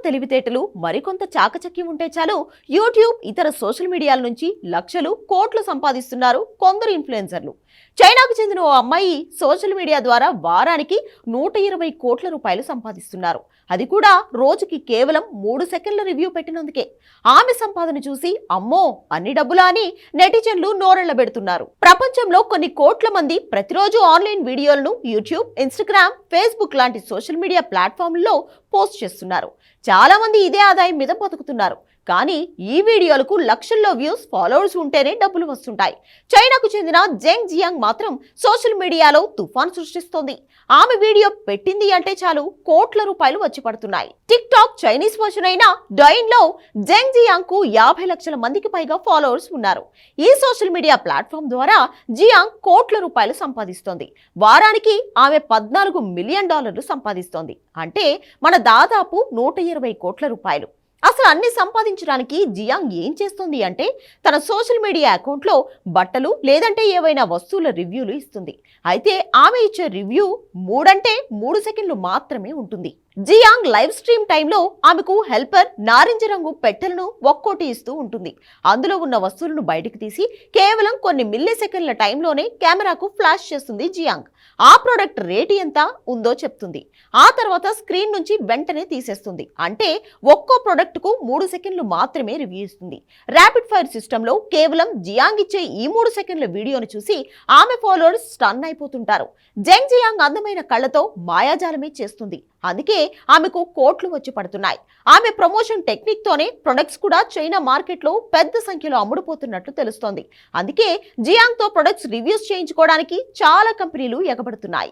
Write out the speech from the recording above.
తెలివితేటలు మరికొంత చాకచక్యం ఉంటే చాలు యూట్యూబ్ ఇతర సోషల్ మీడియాల నుంచి లక్షలు కోట్లు సంపాదిస్తున్నారు కొందరు ఇన్ఫ్లుయెన్సర్లు. చైనాకు చెందిన ఓ అమ్మాయి సోషల్ మీడియా ద్వారా వారానికి 120 కోట్ల రూపాయలు సంపాదిస్తున్నారు. అది కూడా రోజుకి కేవలం 3 సెకండ్ల రివ్యూ పెట్టినందుకే. ఆమె సంపాదన చూసి అమ్మో అన్ని డబ్బులా అని నెటిజన్లు నోరెళ్లబెడుతున్నారు. ప్రపంచంలో కొన్ని కోట్ల మంది ప్రతిరోజు ఆన్లైన్ వీడియోలను యూట్యూబ్, ఇన్స్టాగ్రామ్, ఫేస్బుక్ లాంటి సోషల్ మీడియా ప్లాట్ఫామ్లలో పోస్ట్ చేస్తున్నారు. చాలా మంది ఇదే ఆదాయం మీద బతుకుతున్నారు. కానీ ఈ వీడియోలకు లక్షల్లో వ్యూస్, ఫాలోవర్స్ ఉంటేనే డబ్బులు వస్తుంటాయి. చైనాకు చెందిన జెంగ్ జియాంగ్ మాత్రం సోషల్ మీడియాలో తుఫాన్ సృష్టిస్తోంది. ఆమె వీడియో పెట్టింది అంటే చాలు కోట్ల రూపాయలు వచ్చి పడుతున్నాయి. టిక్ టాక్ చైనీస్ వర్షన్ అయిన డౌయిన్ లో జెంగ్ జియాంగ్ కు 50 లక్షల మందికి పైగా ఫాలోవర్స్ ఉన్నారు. ఈ సోషల్ మీడియా ప్లాట్ఫామ్ ద్వారా జియాంగ్ కోట్ల రూపాయలు సంపాదిస్తోంది. వారానికి ఆమె $14 మిలియన్ సంపాదిస్తోంది. అంటే మన దాదాపు 120 కోట్ల రూపాయలు. అసలు అన్ని సంపాదించడానికి జియాంగ్ ఏం చేస్తుంది అంటే తన సోషల్ మీడియా అకౌంట్లో బట్టలు లేదంటే ఏవైనా వస్తువుల రివ్యూలు ఇస్తుంది. అయితే ఆమె ఇచ్చే రివ్యూ 3 సెకండ్లు మాత్రమే ఉంటుంది. జియాంగ్ లైవ్ స్ట్రీమ్ టైంలో ఆమెకు హెల్పర్ నారింజ రంగు పెట్టెలను ఒక్కోటి ఇస్తూ ఉంటుంది. అందులో ఉన్న వస్తువులను బయటకు తీసి కేవలం కొన్ని మిల్లీ సెకండ్ల టైంలోనే కెమెరాకు ఫ్లాష్ చేస్తుంది జియాంగ్. ఆ ప్రోడక్ట్ రేటు ఎంత ఉందో చెప్తుంది. ఆ తర్వాత స్క్రీన్ నుంచి వెంటనే తీసేస్తుంది. అంటే ఒక్కో ప్రోడక్ట్ కు 3 సెకండ్లు మాత్రమే రివ్యూ ఇస్తుంది. ర్యాపిడ్ ఫైర్ సిస్టంలో కేవలం జియాంగ్ ఇచ్చే ఈ 3 సెకండ్ల వీడియోను చూసి ఆమె ఫాలోవర్స్ స్టన్ అయిపోతుంటారు. జెంగ్ జియాంగ్ అందమైన కళ్ళతో మాయాజాలమే చేస్తుంది. అందుకే ఆమెకు కోట్లు వచ్చి పడుతున్నాయి. ఆమె ప్రమోషన్ టెక్నిక్ తోనే ప్రొడక్ట్స్ కూడా చైనా మార్కెట్లో పెద్ద సంఖ్యలో అమ్ముడుపోతున్నట్లు తెలుస్తోంది. అందుకే జియాంగ్ తో ప్రొడక్ట్స్ రివ్యూస్ చేయించుకోవడానికి చాలా కంపెనీలు ఎగబడుతున్నాయి.